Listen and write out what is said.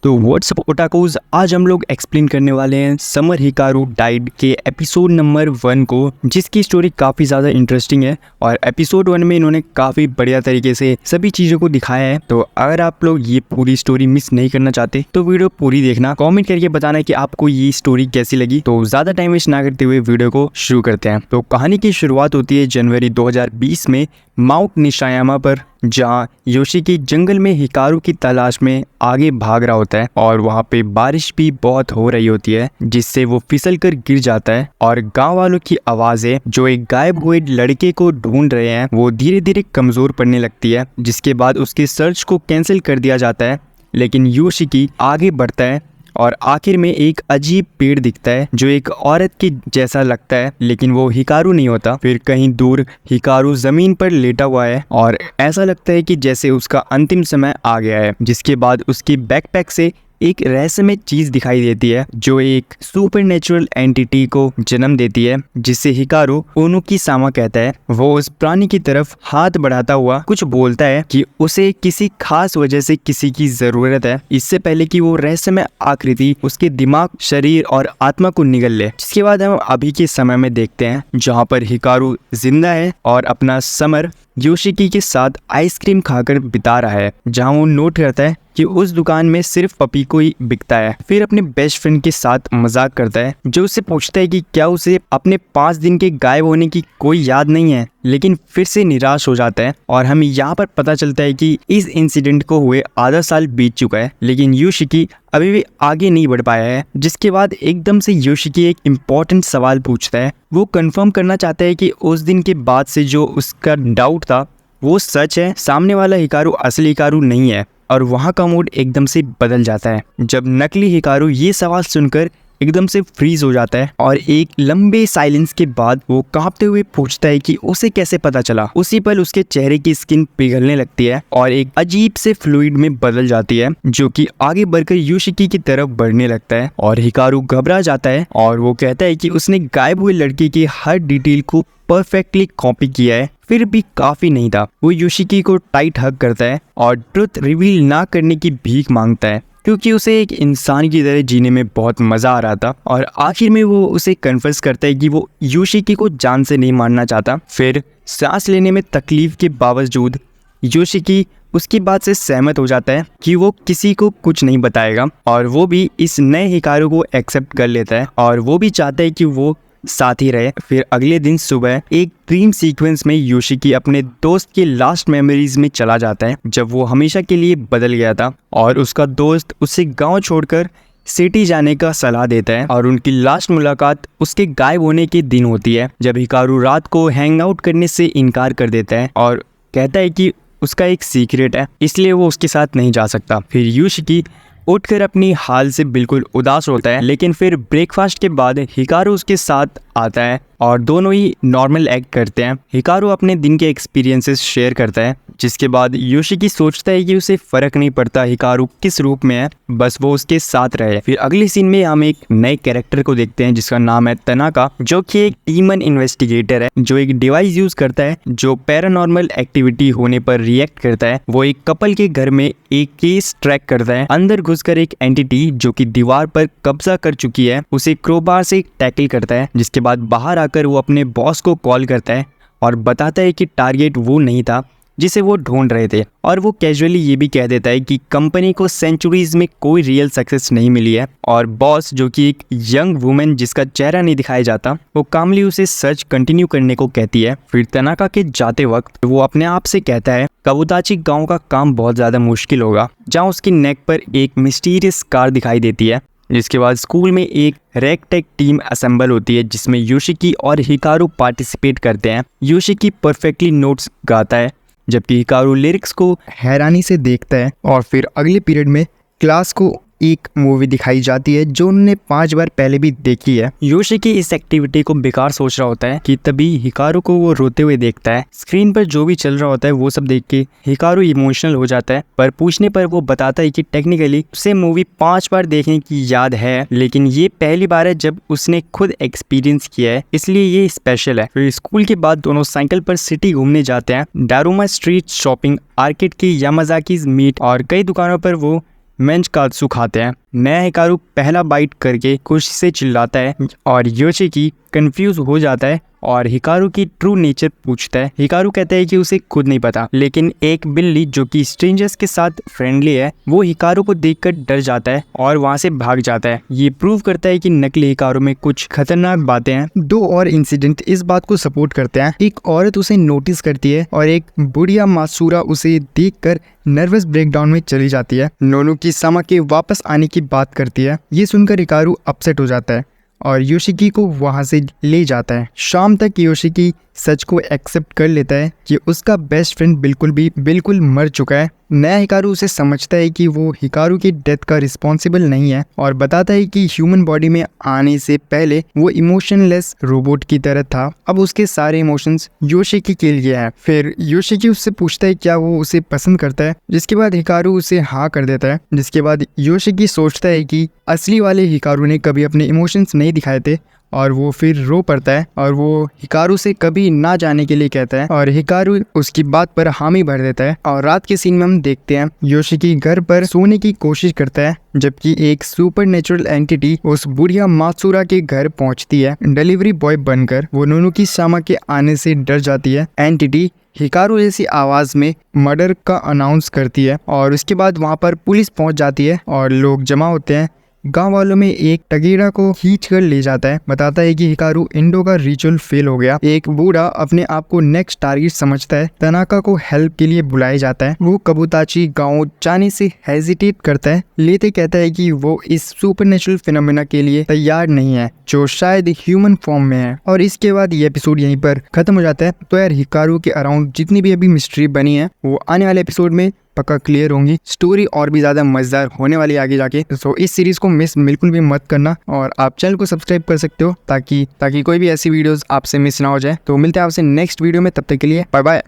तो व्हाट्सअप ओटाकोज, आज हम लोग एक्सप्लेन करने वाले हैं समर हिकारू डाइड के एपिसोड नंबर 1 को, जिसकी स्टोरी काफ़ी ज़्यादा इंटरेस्टिंग है। और एपिसोड 1 में इन्होंने काफ़ी बढ़िया तरीके से सभी चीज़ों को दिखाया है। तो अगर आप लोग ये पूरी स्टोरी मिस नहीं करना चाहते तो वीडियो पूरी देखना, कमेंट करके बताना कि आपको ये स्टोरी कैसी लगी। तो ज़्यादा टाइम वेस्ट ना करते हुए वीडियो को शुरू करते हैं। तो कहानी की शुरुआत होती है जनवरी 2020 में माउंट निशायामा पर, जहाँ योशिकी जंगल में हिकारू की तलाश में आगे भाग रहा होता है और वहाँ पे बारिश भी बहुत हो रही होती है, जिससे वो फिसल कर गिर जाता है। और गांव वालों की आवाज़ें जो एक गायब हुए लड़के को ढूंढ रहे हैं वो धीरे धीरे कमज़ोर पड़ने लगती है, जिसके बाद उसके सर्च को कैंसिल कर दिया जाता है। लेकिन योशिकी आगे बढ़ता है और आखिर में एक अजीब पेड़ दिखता है जो एक औरत के जैसा लगता है, लेकिन वो हिकारू नहीं होता। फिर कहीं दूर हिकारू जमीन पर लेटा हुआ है और ऐसा लगता है कि जैसे उसका अंतिम समय आ गया है। जिसके बाद उसकी बैकपैक से एक रहस्यमय चीज दिखाई देती है जो एक सुपरनेचुरल एंटिटी को जन्म देती है, जिसे हिकारू ओनुकी सामा कहता है। वो उस प्राणी की तरफ हाथ बढ़ाता हुआ कुछ बोलता है कि उसे किसी खास वजह से किसी की जरूरत है, इससे पहले कि वो रहस्यमय आकृति उसके दिमाग, शरीर और आत्मा को निगल ले। जिसके बाद हम अभी के समय में देखते हैं जहाँ पर हिकारू जिंदा है और अपना समर योशिकी के साथ आइसक्रीम खाकर बिता रहा है, जहां वो नोट करता है कि उस दुकान में सिर्फ पपी को ही बिकता है। फिर अपने बेस्ट फ्रेंड के साथ मजाक करता है, जो उससे पूछता है कि क्या उसे अपने 5 दिन के गायब होने की कोई याद नहीं है, लेकिन फिर से निराश हो जाता है। और हमें यहाँ पर पता चलता है कि इस इंसिडेंट को हुए आधा साल बीत चुका है, लेकिन योशिकी अभी भी आगे नहीं बढ़ पाया है। जिसके बाद एकदम से योशिकी एक इम्पोर्टेंट सवाल पूछता है। वो कंफर्म करना चाहता है कि उस दिन के बाद से जो उसका डाउट था वो सच है, सामने वाला हिकारू असली हिकारू नहीं है। और वहाँ का मूड एकदम से बदल जाता है जब नकली हिकारू ये सवाल सुनकर एकदम से फ्रीज हो जाता है और एक लंबे साइलेंस के बाद वो कांपते हुए पूछता है कि उसे कैसे पता चला। उसी पल उसके चेहरे की स्किन पिघलने लगती है और एक अजीब से फ्लूइड में बदल जाती है, जो कि आगे बढ़कर योशिकी की तरफ बढ़ने लगता है। और हिकारू घबरा जाता है और वो कहता है कि उसने गायब हुए लड़के की हर डिटेल को परफेक्टली कॉपी किया है, फिर भी काफी नहीं था। वो योशिकी को टाइट हग करता है और ट्रुथ रिवील ना करने की भीख मांगता है, क्योंकि उसे एक इंसान की तरह जीने में बहुत मजा आ रहा था। और आखिर में वो उसे कन्फेस करता है कि वो योशिकी को जान से नहीं मारना चाहता। फिर सांस लेने में तकलीफ के बावजूद योशिकी उसकी बात से सहमत हो जाता है कि वो किसी को कुछ नहीं बताएगा, और वो भी इस नए हिकारू को एक्सेप्ट कर लेता है और वो भी चाहता है कि वो साथ ही रहे। फिर अगले दिन सुबह एक ड्रीम सीक्वेंस में योशिकी अपने दोस्त के लास्ट मेमोरीज में चला जाता है, जब वो हमेशा के लिए बदल गया था। और उसका दोस्त उसे गांव छोड़कर सिटी जाने का सलाह देता है और उनकी लास्ट मुलाकात उसके गायब होने के दिन होती है, जब हिकारू रात को हैंग आउट करने से इनकार कर देता है और कहता है कि उसका एक सीक्रेट है, इसलिए वो उसके साथ नहीं जा सकता। फिर योशिकी उठकर अपनी हाल से बिल्कुल उदास होता है, लेकिन फिर ब्रेकफास्ट के बाद हिकारू उसके साथ आता है और दोनों ही नॉर्मल एक्ट करते हैं। हिकारू अपने दिन के एक्सपीरियंसेस शेयर करता है, जिसके बाद योशिकी सोचता है कि उसे फर्क नहीं पड़ता हिकारू किस रूप में है, बस वो उसके साथ रहे। फिर अगले सीन में हम एक नए कैरेक्टर को देखते हैं जिसका नाम है तनाका, जो कि एक डीमन इन्वेस्टिगेटर है, जो एक डिवाइस यूज करता है जो पैरानॉर्मल एक्टिविटी होने पर रिएक्ट करता है। वो एक कपल के घर में एक केस ट्रैक करता है। अंदर घुसकर एक एंटिटी जो कि दीवार पर कब्जा कर चुकी है उसे क्रोबार से टैकल करता है। जिसके बाद बाहर आकर वो अपने बॉस को कॉल करता है और बताता है कि टारगेट वो नहीं था जिसे वो ढूंढ रहे थे। और वो कैजुअली ये भी कह देता है कि कंपनी को सेंचुरीज में कोई रियल सक्सेस नहीं मिली है। और बॉस, जो कि एक यंग वुमेन जिसका चेहरा नहीं दिखाया जाता, वो कामली उसे सर्च कंटिन्यू करने को कहती है। फिर तनाका के जाते वक्त वो अपने आप से कहता है कबुताची गांव का काम बहुत ज्यादा मुश्किल होगा, जहाँ उसकी नेक पर एक मिस्टीरियस स्कार दिखाई देती है। जिसके बाद स्कूल में एक रैगटैग टीम असेंबल होती है जिसमें योशिकी और हिकारू पार्टिसिपेट करते हैं। योशिकी परफेक्टली नोट्स गाता है, जबकि हिकारू लिरिक्स को हैरानी से देखता है। और फिर अगले पीरियड में क्लास को एक मूवी दिखाई जाती है जो उन्होंने 5 बार पहले भी देखी है। योशिकी इस एक्टिविटी को बेकार सोच रहा होता है कि तभी हिकारू को वो रोते हुए देखता है। स्क्रीन पर जो भी चल रहा होता है वो सब देख के हिकारू इमोशनल हो जाता है, पर पूछने पर वो बताता है कि टेक्निकली उसे मूवी 5 बार देखने की याद है, लेकिन ये पहली बार है जब उसने खुद एक्सपीरियंस किया है, इसलिए ये स्पेशल है। फिर स्कूल के बाद दोनों साइकिल पर सिटी घूमने जाते हैं। डारुमा स्ट्रीट शॉपिंग, आर्केड की यामाजाकीज मीट और कई दुकानों पर वो मेंचकात्सु खाते हैं। नया हिकारू पहला बाइट करके खुशी से चिल्लाता है और योशिकी कंफ्यूज हो जाता है और हिकारू की ट्रू नेचर पूछता है। हिकारू कहता है कि उसे खुद नहीं पता, लेकिन एक बिल्ली जो कि स्ट्रेंजर्स के साथ फ्रेंडली है वो हिकारू को देखकर डर जाता है और वहां से भाग जाता है। ये प्रूव करता है कि नकली हिकारू में कुछ खतरनाक बातें हैं। दो और इंसिडेंट इस बात को सपोर्ट करते हैं। एक औरत उसे नोटिस करती है और एक बुढ़िया मासूरा उसे देखकर नर्वस ब्रेकडाउन में चली जाती है। नोनुकी-सामा के वापस आने की बात करती है। ये सुनकर हिकारू अपसेट हो जाता है और योशिकी को वहां से ले जाता है। शाम तक योशिकी सच को एक्सेप्ट कर लेता है कि उसका बेस्ट फ्रेंड बिल्कुल मर चुका है। नया हिकारू उसे समझता है कि वो हिकारू की डेथ का रिस्पॉन्सिबल नहीं है और बताता है कि ह्यूमन बॉडी में आने से पहले वो इमोशनलेस रोबोट की तरह था। अब उसके सारे इमोशंस योशिकी के लिए हैं। फिर योशिकी उससे पूछता है क्या वो उसे पसंद करता है, जिसके बाद हिकारू उसे हाँ कर देता है। जिसके बाद योशिकी सोचता है कि असली वाले हिकारू ने कभी अपने इमोशंस नहीं दिखाए थे और वो फिर रो पड़ता है और वो हिकारू से कभी ना जाने के लिए कहता है और हिकारू उसकी बात पर हामी भर देता है। और रात के सीन में हम देखते हैं योशिकी घर पर सोने की कोशिश करता है जबकि एक सुपरनेचुरल एंटिटी उस बुढ़िया मात्सुरा के घर पहुंचती है डिलीवरी बॉय बनकर। वो नोनुकी-सामा के आने से डर जाती है। एंटिटी हिकारू जैसी आवाज में मर्डर का अनाउंस करती है और उसके बाद वहां पर पुलिस पहुंच जाती है और लोग जमा होते हैं। गांव वालों में एक टगेरा को खींच कर ले जाता है। बताता है कि हिकारू इंडो का रिचुअल फेल हो गया। एक बूढ़ा अपने आप को नेक्स्ट टारगेट समझता है। तनाका को हेल्प के लिए बुलाया जाता है। वो कबूताची गांव जाने से हेजिटेट करता है, लेते कहता है कि वो इस सुपरनेचुरल फिनोमेना के लिए तैयार नहीं है जो शायद ह्यूमन फॉर्म में है। और इसके बाद ये एपिसोड यहीं पर खत्म हो जाता है। तो यार हिकारू के अराउंड जितनी भी अभी मिस्ट्री बनी है वो आने वाले एपिसोड में पक्का क्लियर होंगी। स्टोरी और भी ज्यादा मजेदार होने वाली आगे जाके। तो इस सीरीज को मिस बिल्कुल भी मत करना और आप चैनल को सब्सक्राइब कर सकते हो ताकि कोई भी ऐसी वीडियोस आपसे मिस ना हो जाए। तो मिलते हैं आपसे नेक्स्ट वीडियो में, तब तक के लिए बाय बाय।